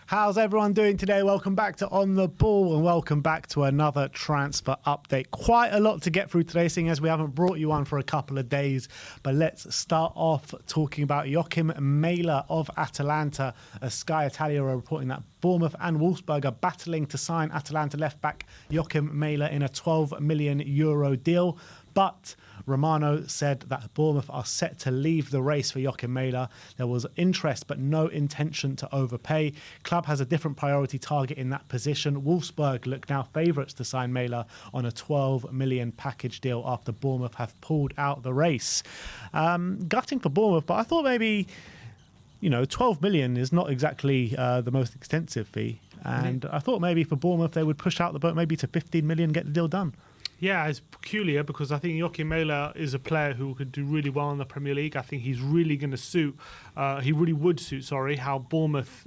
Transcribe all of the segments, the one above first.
How's everyone doing today? Welcome back to On the Ball and welcome back to another transfer update. Quite a lot to get through today, seeing as we haven't brought you one for a couple of days. But let's start off talking about JOACHIM MAEHLE of Atalanta. Sky Italia are reporting that Bournemouth and Wolfsburg are battling to sign Atalanta left-back JOACHIM MAEHLE in a €12 million deal. But Romano said that Bournemouth are set to leave the race for JOACHIM MAEHLE. There was interest but no intention to overpay. Club has a different priority target in that position. Wolfsburg look now favourites to sign MAEHLE on a $12 million package deal after Bournemouth have pulled out the race. Gutting for Bournemouth, but I thought maybe, you know, 12 million is not exactly the most extensive fee. And I thought maybe for Bournemouth they would push out the boat maybe to 15 million, get the deal done. Yeah, it's peculiar because I think JOACHIM MAEHLE is a player who could do really well in the Premier League. I think he's really going to suit, he really would suit, how Bournemouth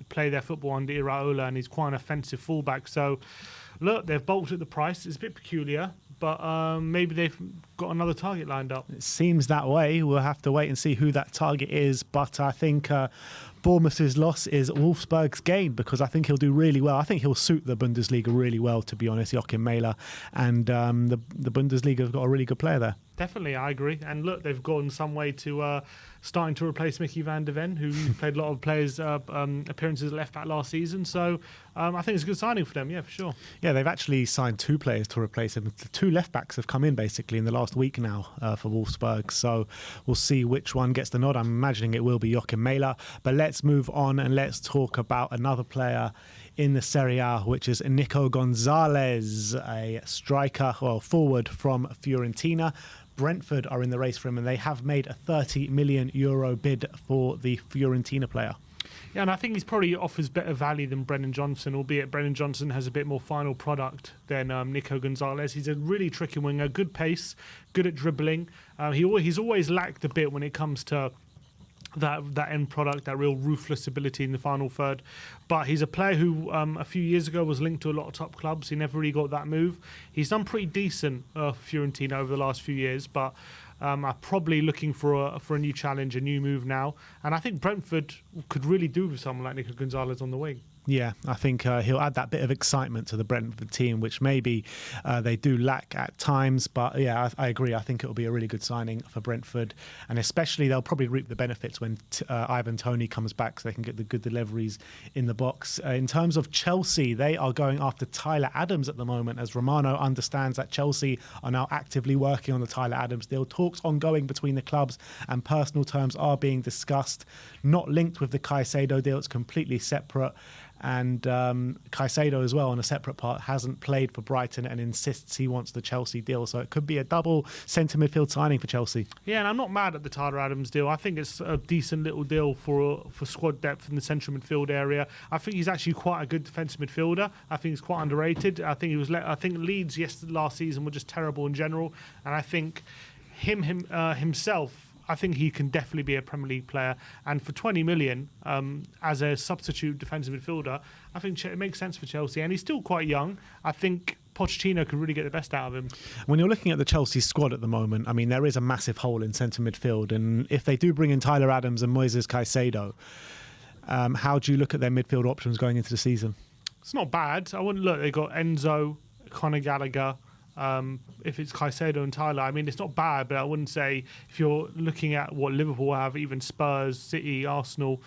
play their football under Iraola, and he's quite an offensive fullback. So, look, they've bolted the price. It's a bit peculiar, but maybe they've got another target lined up. It seems that way. We'll have to wait and see who that target is. But I think Bournemouth's loss is Wolfsburg's gain, because I think he'll do really well. I think he'll suit the Bundesliga really well, to be honest, JOACHIM MAEHLE. And the Bundesliga have got a really good player there. Definitely, I agree. And look, they've gone some way to starting to replace Mickey van der Ven, who played a lot of players' appearances at left back last season. So I think it's a good signing for them, yeah, for sure. Yeah, they've actually signed two players to replace him. The two left backs have come in basically in the last week now for Wolfsburg. So we'll see which one gets the nod. I'm imagining it will be JOACHIM MAEHLE. But let's move on and let's talk about another player in the Serie A, which is NICO Gonzalez, a striker or forward from Fiorentina. Brentford are in the race for him, and they have made a €30 million bid for the Fiorentina player. Yeah, and I think he's probably offers better value than Brennan Johnson, albeit Brennan Johnson has a bit more final product than Nico Gonzalez. He's a really tricky winger, good pace, good at dribbling. He's always lacked a bit when it comes to that end product, that real ruthless ability in the final third. But he's a player who a few years ago was linked to a lot of top clubs. He never really got that move. He's done pretty decent for Fiorentina over the last few years, but are probably looking for a new challenge, a new move now. And I think Brentford could really do with someone like Nico Gonzalez on the wing. Yeah, I think he'll add that bit of excitement to the Brentford team, which maybe they do lack at times. But yeah, I agree. I think it'll be a really good signing for Brentford. And especially they'll probably reap the benefits when Ivan Toney comes back, so they can get the good deliveries in the box. In terms of Chelsea, they are going after Tyler Adams at the moment, as Romano understands that Chelsea are now actively working on the Tyler Adams deal. Talks ongoing between the clubs and personal terms are being discussed. Not linked with the Caicedo deal, it's completely separate. And Caicedo as well, on a separate part, hasn't played for Brighton and insists he wants the Chelsea deal. So it could be a double centre midfield signing for Chelsea. Yeah, and I'm not mad at the Tyler Adams deal. I think it's a decent little deal for squad depth in the central midfield area. I think he's actually quite a good defensive midfielder. I think he's quite underrated. I think Leeds last season were just terrible in general, and I think himself, I think he can definitely be a Premier League player. And for 20 million as a substitute defensive midfielder, I think it makes sense for Chelsea. And he's still quite young. I think Pochettino could really get the best out of him. When you're looking at the Chelsea squad at the moment, I mean, there is a massive hole in centre midfield. And if they do bring in Tyler Adams and Moises Caicedo, how do you look at their midfield options going into the season? It's not bad. I wouldn't look. They got Enzo, Conor Gallagher. If it's Caicedo and Tyler, I mean, it's not bad, but I wouldn't say, if you're looking at what Liverpool have, even Spurs, City, Arsenal,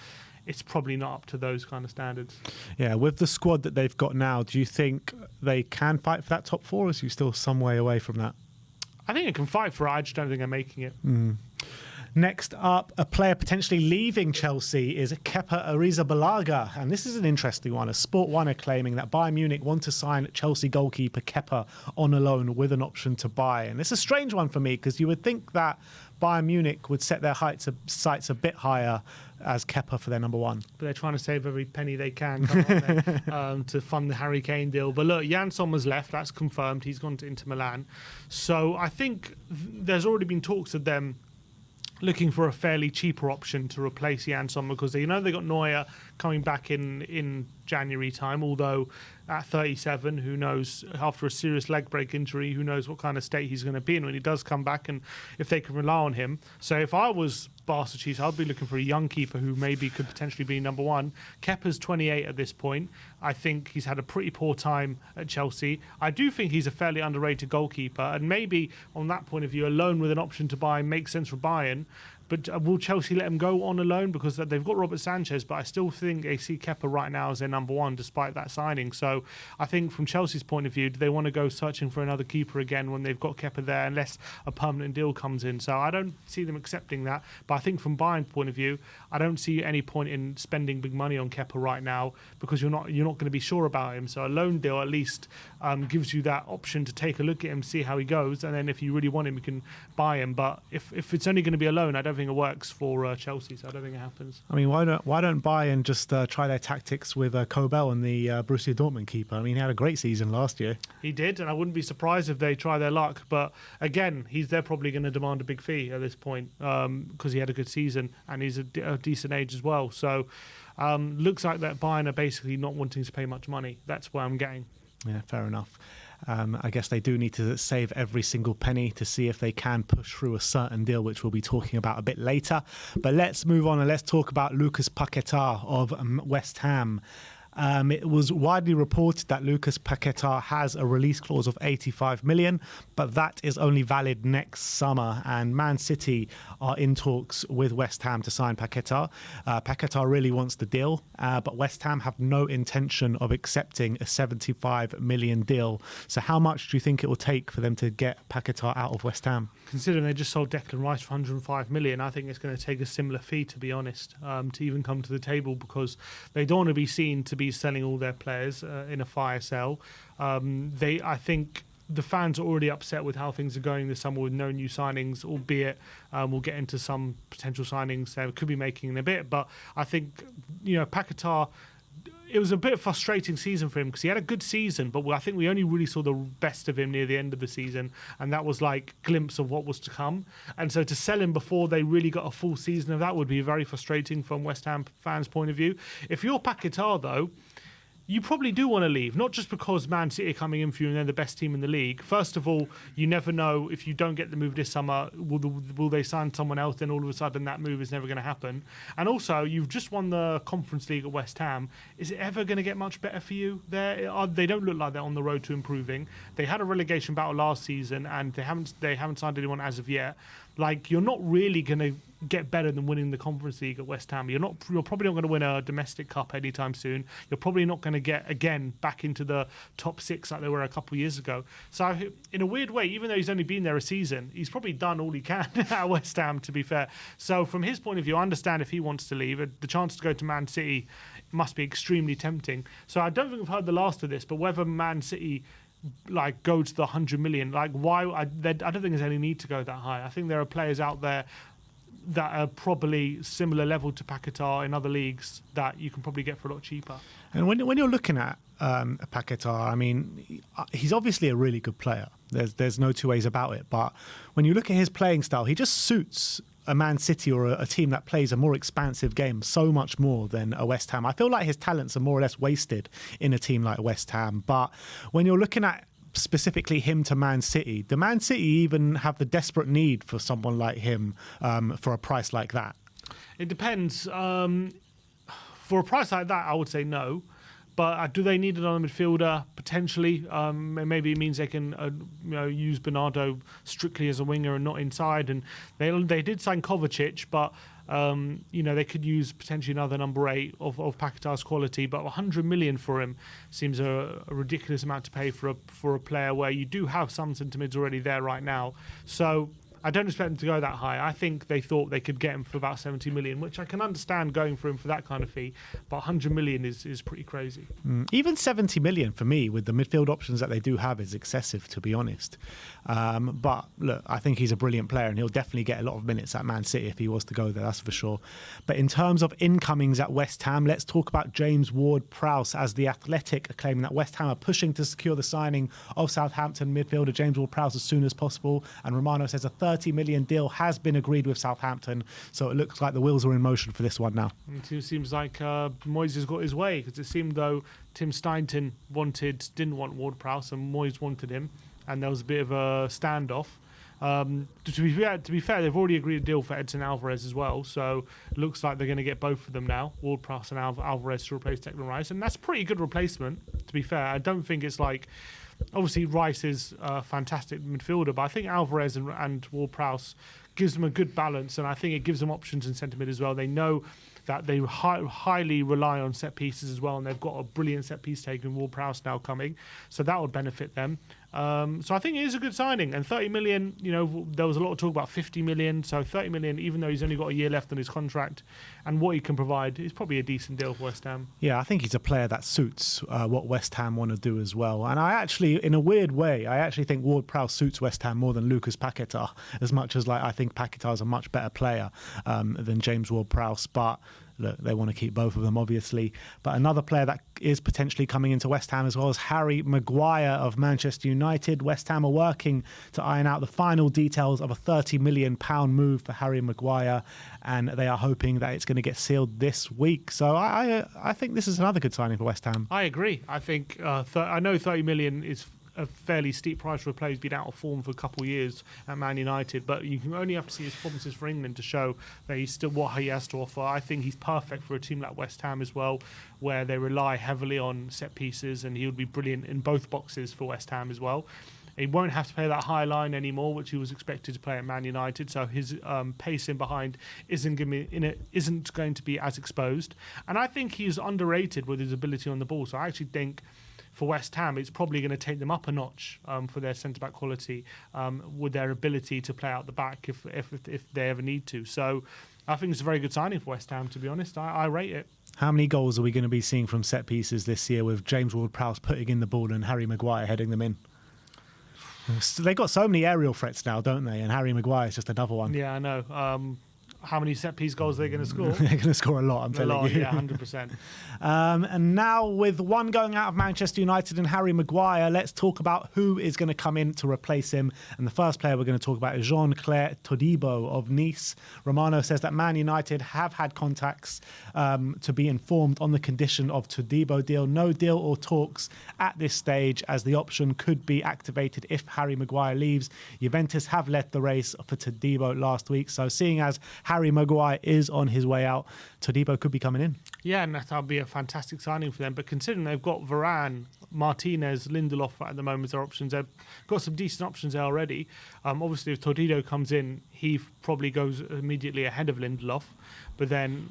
it's probably not up to those kind of standards. Yeah, with the squad that they've got now, do you think they can fight for that top four, or is you still some way away from that? I think they can fight for it. I just don't think they're making it. Next up, a player potentially leaving Chelsea is KEPA ARRIZABALAGA. And this is an interesting one. A Sport 1 are claiming that Bayern Munich want to sign Chelsea goalkeeper KEPA on a loan with an option to buy. And it's a strange one for me, because you would think that Bayern Munich would set their sights a bit higher as KEPA for their number one. But they're trying to save every penny they can, aren't they, to fund the Harry Kane deal. But look, Jan Sommer's left. That's confirmed. He's gone to Inter Milan. So I think there's already been talks of them looking for a fairly cheaper option to replace Jan Sommer, because they got Neuer coming back in January time, although at 37, who knows, after a serious leg break injury, who knows what kind of state he's going to be in when he does come back and if they can rely on him. So if I was Barca Chiefs, I'll be looking for a young keeper who maybe could potentially be number one. Kepa's 28 at this point. I think he's had a pretty poor time at Chelsea. I do think he's a fairly underrated goalkeeper, and maybe on that point of view, a loan with an option to buy makes sense for Bayern. But will Chelsea let him go on a loan? Because they've got Robert Sanchez, but I still think they see Kepa right now as their number one, despite that signing. So I think from Chelsea's point of view, do they want to go searching for another keeper again when they've got Kepa there, unless a permanent deal comes in? So I don't see them accepting that. But I think from Bayern's point of view, I don't see any point in spending big money on Kepa right now, because you're not going to be sure about him. So a loan deal at least gives you that option to take a look at him, see how he goes, and then if you really want him, you can buy him. But if it's only going to be a loan, I don't think it works for Chelsea, so I don't think it happens. I mean, why don't Bayern just try their tactics with Kobel and the Borussia Dortmund keeper? I mean, he had a great season last year. He did, and I wouldn't be surprised if they try their luck. But again, they're probably going to demand a big fee at this point, because he had a good season and he's a decent age as well. So looks like that Bayern are basically not wanting to pay much money. That's where I'm getting. Yeah, fair enough. I guess they do need to save every single penny to see if they can push through a certain deal, which we'll be talking about a bit later. But let's move on and let's talk about Lucas Paqueta of West Ham. It was widely reported that Lucas Paqueta has a release clause of 85 million, but that is only valid next summer. And Man City are in talks with West Ham to sign Paqueta. Paqueta really wants the deal, but West Ham have no intention of accepting a 75 million deal. So how much do you think it will take for them to get Paqueta out of West Ham? Considering they just sold Declan Rice for 105 million, I think it's going to take a similar fee, to be honest, to even come to the table, because they don't want to be seen to be selling all their players in a fire sale. I think the fans are already upset with how things are going this summer with no new signings, albeit we'll get into some potential signings they could be making in a bit. But I think, Paqueta, it was a bit of a frustrating season for him, because he had a good season, but I think we only really saw the best of him near the end of the season, and that was like a glimpse of what was to come. And so to sell him before they really got a full season of that would be very frustrating from West Ham fans' point of view. If you're Paqueta, though, you probably do want to leave, not just because Man City are coming in for you and they're the best team in the league. First of all, you never know if you don't get the move this summer, will they sign someone else? Then all of a sudden that move is never going to happen. And also, you've just won the Conference League at West Ham. Is it ever going to get much better for you there? They don't look like they're on the road to improving. They had a relegation battle last season, and they haven't signed anyone as of yet. Like, you're not really going to get better than winning the Conference League at West Ham. You're probably not going to win a domestic cup anytime soon. You're probably not going to get again back into the top six like they were a couple of years ago. So in a weird way, even though he's only been there a season, he's probably done all he can at West Ham, to be fair. So from his point of view, I understand if he wants to leave. The chance to go to Man City must be extremely tempting. So I don't think I've heard the last of this, but whether Man City go to the 100 million, why? I don't think there's any need to go that high. I think there are players out there that are probably similar level to Paqueta in other leagues that you can probably get for a lot cheaper. And when you're looking at Paqueta, I mean, he's obviously a really good player. There's no two ways about it. But when you look at his playing style, he just suits a Man City or a team that plays a more expansive game so much more than a West Ham. I feel like his talents are more or less wasted in a team like West Ham. But when you're looking at specifically him to Man City, do Man City even have the desperate need for someone like him for a price like that? It depends. For a price like that, I would say no. But do they need another midfielder? Potentially. Maybe it means they can use Bernardo strictly as a winger and not inside. And they did sign Kovacic, but they could use potentially another number 8 of Paqueta's quality. But 100 million for him seems a ridiculous amount to pay for a player where you do have some centre mids already there right now. So I don't expect them to go that high. I think they thought they could get him for about 70 million, which I can understand going for him for that kind of fee. But 100 million is pretty crazy. Even 70 million for me, with the midfield options that they do have, is excessive, to be honest. But look, I think he's a brilliant player, and he'll definitely get a lot of minutes at Man City if he was to go there, that's for sure. But in terms of incomings at West Ham, let's talk about James Ward-Prowse, as The Athletic are claiming that West Ham are pushing to secure the signing of Southampton midfielder James Ward-Prowse as soon as possible. And Romano says a 30 million deal has been agreed with Southampton, so it looks like the wheels are in motion for this one now. It seems like Moyes has got his way, because it seemed though Tim Stainton didn't want Ward-Prowse and Moyes wanted him, and there was a bit of a standoff. To be fair, they've already agreed a deal for Edson Alvarez as well, so it looks like they're going to get both of them now, Ward-Prowse and Alvarez, to replace Declan Rice, and that's a pretty good replacement, to be fair. I don't think it's like... Obviously, Rice is a fantastic midfielder, but I think Alvarez and Ward-Prowse gives them a good balance, and I think it gives them options in centre mid as well. They know that they highly rely on set pieces as well, and they've got a brilliant set piece taker, Ward-Prowse, now coming, so that would benefit them. So I think it is a good signing, and 30 million, you know, there was a lot of talk about 50 million, so 30 million, even though he's only got a year left on his contract, and what he can provide, is probably a decent deal for West Ham. Yeah, I think he's a player that suits what West Ham want to do as well. And I actually, in a weird way, I actually think Ward-Prowse suits West Ham more than Lucas Paqueta, as much as like I think Paqueta is a much better player than James Ward-Prowse, but look, they want to keep both of them, obviously. But another player that is potentially coming into West Ham as well is Harry Maguire of Manchester United. West Ham are working to iron out the final details of a £30 million move for Harry Maguire, and they are hoping that it's going to get sealed this week. So I think this is another good signing for West Ham. I agree. I think I know 30 million is a fairly steep price for a player who's been out of form for a couple of years at Man United, but you can only have to see his performances for England to show that he's still what he has to offer. I think he's perfect for a team like West Ham as well, where they rely heavily on set pieces, and he would be brilliant in both boxes for West Ham as well. He won't have to play that high line anymore, which he was expected to play at Man United. So his pace in behind isn't going to be as exposed. And I think he's underrated with his ability on the ball. So I actually think for West Ham, it's probably going to take them up a notch for their centre-back quality with their ability to play out the back if they ever need to. So I think it's a very good signing for West Ham, to be honest. I rate it. How many goals are we going to be seeing from set pieces this year with James Ward-Prowse putting in the ball and Harry Maguire heading them in? They got so many aerial threats now, don't they? And Harry Maguire is just another one. Yeah, I know. How many set-piece goals are they going to score? They're going to score a lot, I'm telling you. Yeah, 100%. And now with one going out of Manchester United and Harry Maguire, let's talk about who is going to come in to replace him. And the first player we're going to talk about is Jean-Claire Todibo of Nice. Romano says that Man United have had contacts to be informed on the condition of Todibo deal. No deal or talks at this stage, as the option could be activated if Harry Maguire leaves. Juventus have led the race for Todibo last week. So seeing as Harry Maguire is on his way out, Todibo could be coming in. Yeah, and that'll be a fantastic signing for them. But considering they've got Varane, Martinez, Lindelof at the moment as their options, they've got some decent options there already. Obviously, if Todibo comes in, he probably goes immediately ahead of Lindelof. But then,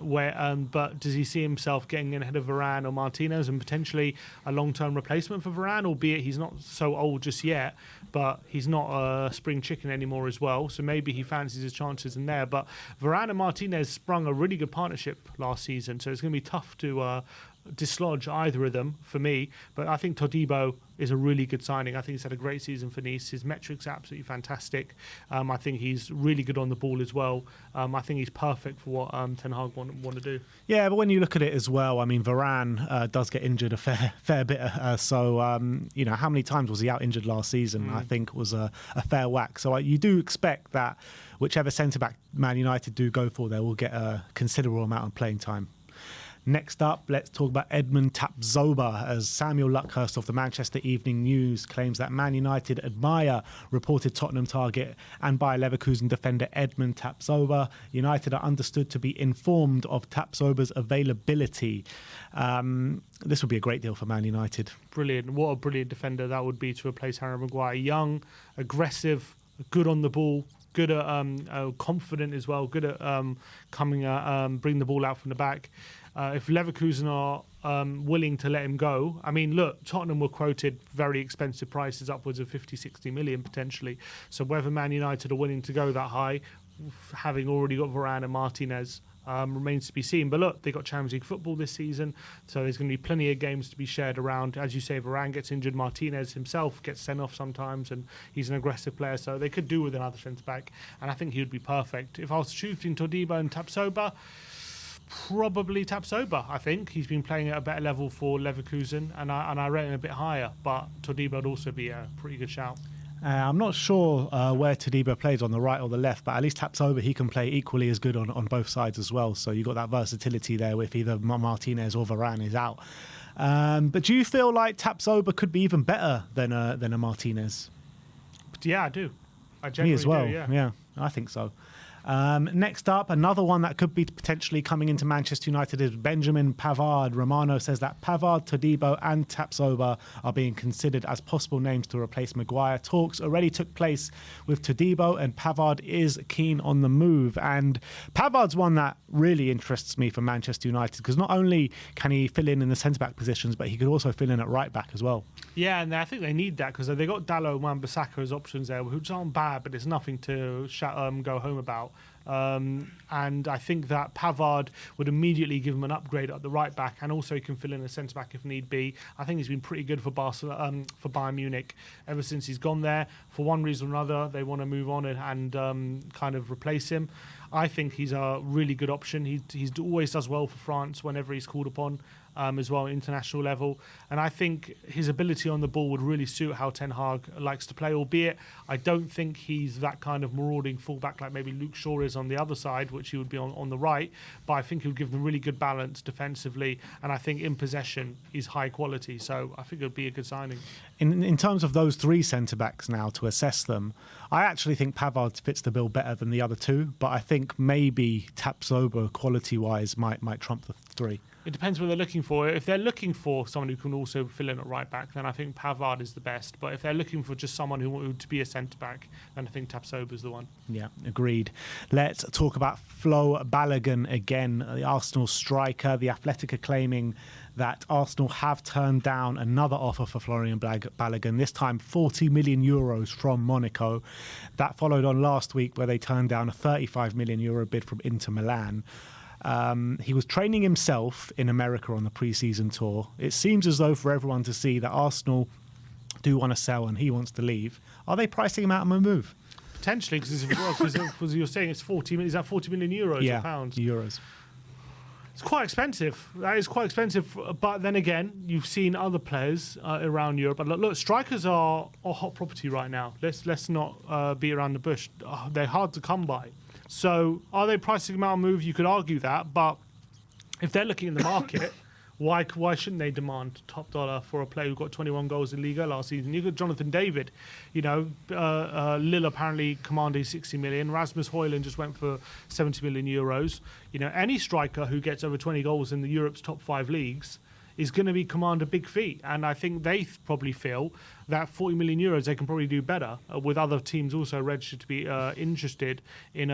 but does he see himself getting in ahead of Varane or Martinez and potentially a long-term replacement for Varane? Albeit he's not so old just yet, but he's not a spring chicken anymore as well. So maybe he fancies his chances in there. But Varane and Martinez sprung a really good partnership last season, so it's going to be tough to dislodge either of them for me. But I think Todibo is a really good signing. I think he's had a great season for Nice. His metrics are absolutely fantastic. I think he's really good on the ball as well. I think he's perfect for what Ten Hag want to do. Yeah, but when you look at it as well, I mean, Varane does get injured a fair bit. So, you know, how many times was he out injured last season? I think was a fair whack. So you do expect that whichever centre-back Man United do go for, they will get a considerable amount of playing time. Next up, let's talk about Edmund TAPSOBA, as Samuel Luckhurst of the Manchester Evening News claims that Man United admire reported Tottenham target and Bayer Leverkusen defender Edmund TAPSOBA. United are understood to be informed of TAPSOBA's availability. This would be a great deal for Man United. Brilliant. What a brilliant defender that would be to replace Harry Maguire. Young, aggressive, good on the ball, good at confident as well, good at bring the ball out from the back. If Leverkusen are willing to let him go, I mean, look, Tottenham were quoted very expensive prices, upwards of 50, 60 million potentially. So whether Man United are willing to go that high, having already got Varane and Martinez, remains to be seen. But look, they got Champions League football this season, so there's going to be plenty of games to be shared around. As you say, Varane gets injured, Martinez himself gets sent off sometimes, and he's an aggressive player, so they could do with another centre-back, and I think he would be perfect. If I was to choose between Todibo and TAPSOBA, probably TAPSOBA. I think he's been playing at a better level for Leverkusen, and I rate him a bit higher, but Todibo would also be a pretty good shout. I'm not sure where Todibo plays, on the right or the left, but at least TAPSOBA, he can play equally as good on both sides as well. So you've got that versatility there with either Martinez or Varane is out. But do you feel like TAPSOBA could be even better than a Martinez? Yeah, I do. I Me generally as well. do, yeah. Yeah, I think so. Next up, another one that could be potentially coming into Manchester United is Benjamin Pavard. Romano says that Pavard, Todibo and TAPSOBA are being considered as possible names to replace Maguire. Talks already took place with Todibo, and Pavard is keen on the move. And Pavard's one that really interests me for Manchester United, because not only can he fill in the centre-back positions, but he could also fill in at right-back as well. Yeah, and I think they need that because they got Dalot and Wan-Bissaka as options there, which aren't bad, but it's nothing to go home about. And I think that Pavard would immediately give him an upgrade at the right back, and also he can fill in a centre back if need be. I think he's been pretty good for for Bayern Munich ever since he's gone there. For one reason or another, they want to move on and kind of replace him. I think he's a really good option. He always does well for France whenever he's called upon. As well at international level, and I think his ability on the ball would really suit how Ten Hag likes to play, albeit I don't think he's that kind of marauding fullback like maybe Luke Shaw is on the other side, which he would be on the right, but I think he would give them really good balance defensively, and I think in possession he's high quality, so I think it would be a good signing. In terms of those three centre-backs now, to assess them, I actually think Pavard fits the bill better than the other two, but I think maybe TAPSOBA quality-wise might trump the three. It depends what they're looking for. If they're looking for someone who can also fill in at right back, then I think Pavard is the best. But if they're looking for just someone who wants to be a centre back, then I think TAPSOBA is the one. Yeah, agreed. Let's talk about Flo Balogun again, the Arsenal striker. The Athletic are claiming that Arsenal have turned down another offer for Florian Balogun, this time 40 million euros from Monaco. That followed on last week where they turned down a 35 million euro bid from Inter Milan. He was training himself in America on the pre-season tour. It seems as though for everyone to see that Arsenal do want to sell and he wants to leave. Are they pricing him out on a move? Potentially, because you're saying it's 40 million. Is that 40 million euros or pounds? Euros. It's quite expensive. That is quite expensive. But then again, you've seen other players around Europe. But look, strikers are hot property right now. Let's not beat around the bush. They're hard to come by. So are they pricing him out on move? You could argue that, but if they're looking in the market, why shouldn't they demand top dollar for a player who got 21 goals in Liga last season? You got Jonathan David, Lille apparently commanding 60 million. Rasmus Højlund just went for 70 million euros. Any striker who gets over 20 goals in Europe's top 5 leagues is going to command a big fee. And I think they probably feel that 40 million euros, they can probably do better with other teams also registered to be interested in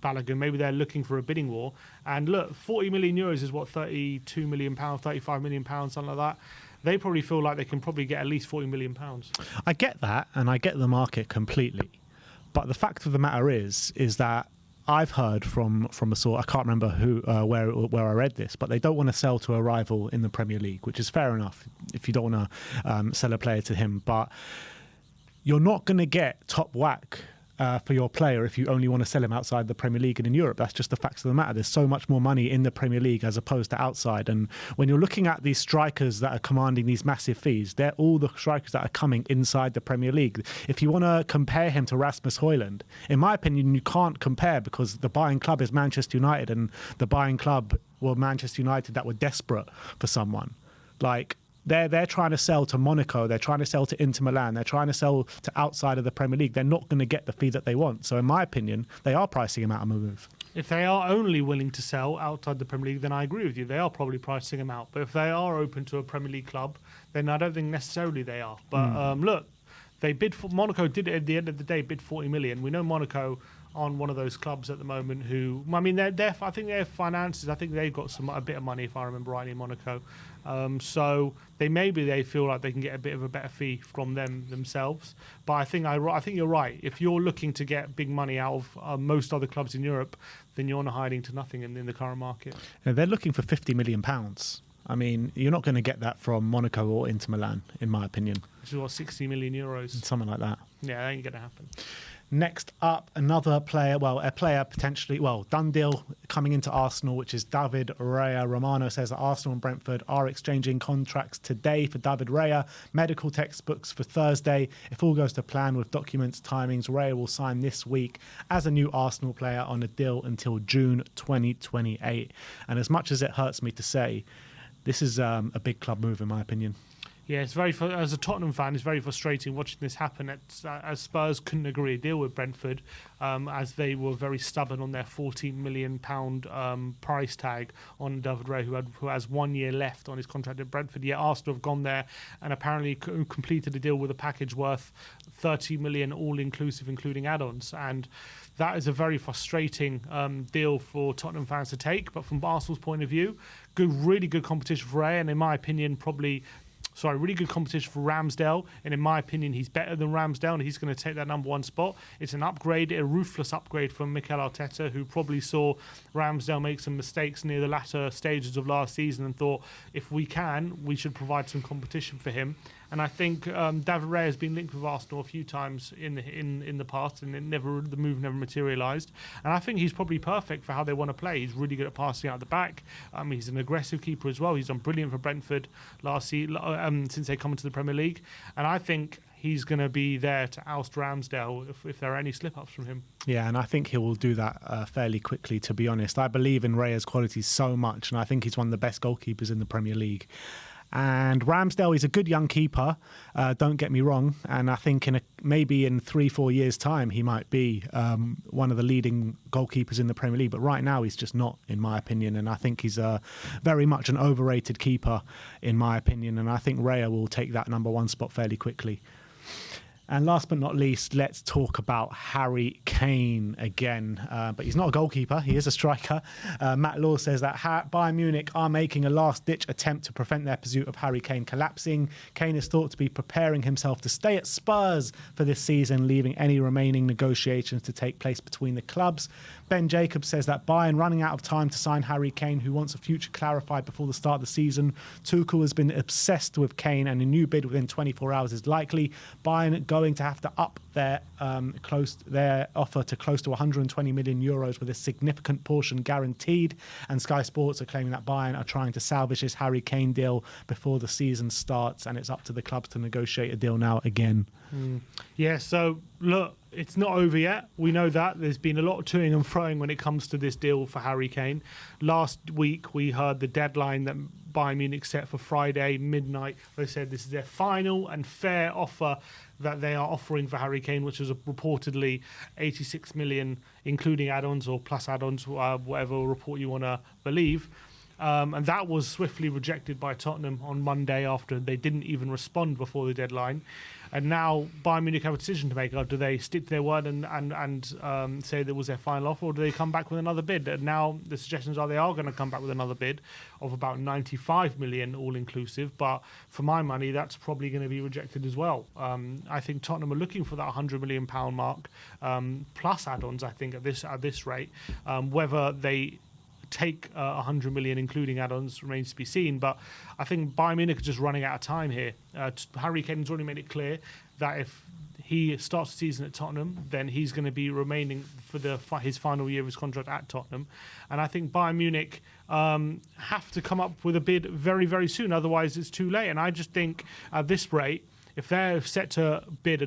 Balogun. Maybe they're looking for a bidding war. And look, 40 million euros is what, 32 million pounds, 35 million pounds, something like that. They probably feel like they can probably get at least 40 million pounds. I get that, and I get the market completely. But the fact of the matter is that I've heard from a source, I can't remember who, where I read this, but they don't want to sell to a rival in the Premier League, which is fair enough if you don't want to sell a player to him. But you're not going to get top whack for your player if you only want to sell him outside the Premier League and in Europe. That's just the facts of the matter. There's so much more money in the Premier League as opposed to outside. And when you're looking at these strikers that are commanding these massive fees, they're all the strikers that are coming inside the Premier League. If you want to compare him to Rasmus Højlund, in my opinion, you can't compare, because the buying club is Manchester United, and the buying club were Manchester United that were desperate for someone. Like, They're trying to sell to Monaco. They're trying to sell to Inter Milan. They're trying to sell to outside of the Premier League. They're not going to get the fee that they want. So in my opinion, they are pricing him out on a move. If they are only willing to sell outside the Premier League, then I agree with you. They are probably pricing him out. But if they are open to a Premier League club, then I don't think necessarily they are. But look, they bid for Monaco. Did it at the end of the day? Bid 40 million. We know Monaco on one of those clubs at the moment who, I mean, I think their finances, I think they've got a bit of money, if I remember rightly, in Monaco. So they feel like they can get a bit of a better fee from themselves. But I think you're right. If you're looking to get big money out of most other clubs in Europe, then you're not hiding to nothing in the current market. Yeah, they're looking for £50 million. I mean, you're not going to get that from Monaco or Inter Milan, in my opinion. Which is what, 60 million euros? Something like that. Yeah, that ain't going to happen. Next up, a player potentially, done deal coming into Arsenal, which is David Raya. Romano says that Arsenal and Brentford are exchanging contracts today for David Raya. Medical textbooks for Thursday. If all goes to plan with documents, timings, Raya will sign this week as a new Arsenal player on a deal until June 2028. And as much as it hurts me to say, this is a big club move, in my opinion. Yeah, it's very as a Tottenham fan, it's very frustrating watching this happen. As Spurs couldn't agree a deal with Brentford, as they were very stubborn on their £14 million price tag on David Raya, who has 1 year left on his contract at Brentford. Yet Arsenal have gone there and apparently completed a deal with a package worth 30 million, all inclusive, including add-ons. And that is a very frustrating deal for Tottenham fans to take. But from Arsenal's point of view, really good competition for Raya, and in my opinion, really good competition for Ramsdale, and in my opinion, he's better than Ramsdale, and he's going to take that #1 spot. It's an upgrade, a ruthless upgrade from Mikel Arteta, who probably saw Ramsdale make some mistakes near the latter stages of last season and thought, if we should provide some competition for him. And I think David Raya has been linked with Arsenal a few times in the past, and the move never materialised. And I think he's probably perfect for how they want to play. He's really good at passing out the back. He's an aggressive keeper as well. He's done brilliant for Brentford last season, since they come into the Premier League. And I think he's going to be there to oust Ramsdale if there are any slip-ups from him. Yeah, and I think he will do that fairly quickly, to be honest. I believe in Raya's qualities so much, and I think he's one of the best goalkeepers in the Premier League. And Ramsdale is a good young keeper, don't get me wrong, and I think maybe in 3-4 years' time he might be one of the leading goalkeepers in the Premier League, but right now he's just not, in my opinion, and I think he's very much an overrated keeper, in my opinion, and I think Raya will take that #1 spot fairly quickly. And last but not least, let's talk about Harry Kane again. But he's not a goalkeeper, he is a striker. Matt Law says that Bayern Munich are making a last-ditch attempt to prevent their pursuit of Harry Kane collapsing. Kane is thought to be preparing himself to stay at Spurs for this season, leaving any remaining negotiations to take place between the clubs. Ben Jacobs says that Bayern running out of time to sign Harry Kane, who wants a future clarified before the start of the season. Tuchel has been obsessed with Kane, and a new bid within 24 hours is likely. Bayern going to have to up their offer to close to 120 million euros, with a significant portion guaranteed. And Sky Sports are claiming that Bayern are trying to salvage this Harry Kane deal before the season starts, and it's up to the clubs to negotiate a deal now again. Yeah, so look, it's not over yet. We know that. There's been a lot of toing and froing when it comes to this deal for Harry Kane. Last week, we heard the deadline that Bayern Munich set for Friday, midnight. They said this is their final and fair offer that they are offering for Harry Kane, which is reportedly 86 million, including add-ons or plus add-ons, whatever report you want to believe. And that was swiftly rejected by Tottenham on Monday after they didn't even respond before the deadline. And now Bayern Munich have a decision to make. Do they stick to their word and say that was their final offer, or do they come back with another bid? And now the suggestions are they are going to come back with another bid of about 95 million all-inclusive. But for my money, that's probably going to be rejected as well. I think Tottenham are looking for that £100 million mark, plus add-ons, I think, at this rate. Whether they take 100 million including add-ons remains to be seen, but I think Bayern Munich are just running out of time here. Harry Kane's already made it clear that if he starts the season at Tottenham, then he's going to be remaining for his final year of his contract at Tottenham. And I think Bayern Munich have to come up with a bid very, very soon, otherwise it's too late. And I just think at this rate, if they're set to bid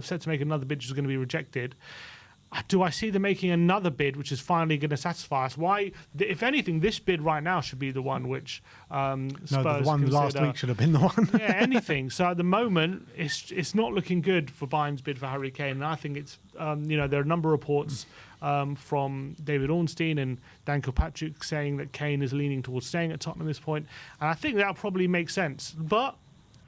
set to make another bid which is going to be rejected, do I see them making another bid which is finally going to satisfy us? Why, if anything, this bid right now should be the one which Spurs the one consider. last week should have been the one. Yeah, anything. So at the moment, it's not looking good for Bayern's bid for Harry Kane. And I think it's, there are a number of reports from David Ornstein and Dan Kilpatrick saying that Kane is leaning towards staying at Tottenham at this point. And I think that probably makes sense. But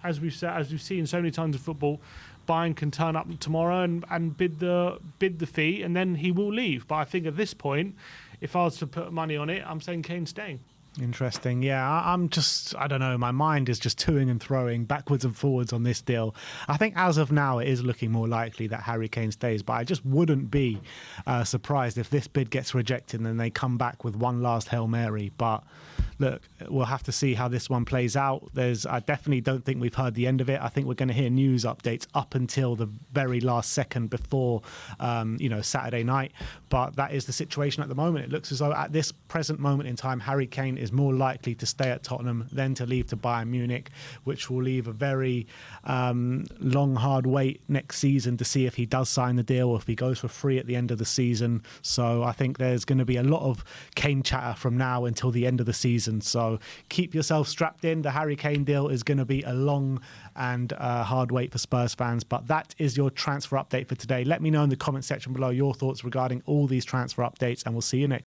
as we've seen so many times in football, Bayern can turn up tomorrow and bid the fee, and then he will leave. But I think at this point, if I was to put money on it, I'm saying Kane's staying. Interesting. Yeah, I don't know. My mind is just toing and throwing backwards and forwards on this deal. I think as of now, it is looking more likely that Harry Kane stays, but I just wouldn't be surprised if this bid gets rejected and then they come back with one last Hail Mary. But look, we'll have to see how this one plays out. I definitely don't think we've heard the end of it. I think we're going to hear news updates up until the very last second before, Saturday night. But that is the situation at the moment. It looks as though at this present moment in time, Harry Kane is more likely to stay at Tottenham than to leave to Bayern Munich, which will leave a very long, hard wait next season to see if he does sign the deal or if he goes for free at the end of the season. So I think there's going to be a lot of Kane chatter from now until the end of the season. So keep yourself strapped in. The Harry Kane deal is going to be a long and hard wait for Spurs fans. But that is your transfer update for today. Let me know in the comment section below your thoughts regarding all these transfer updates, and we'll see you next.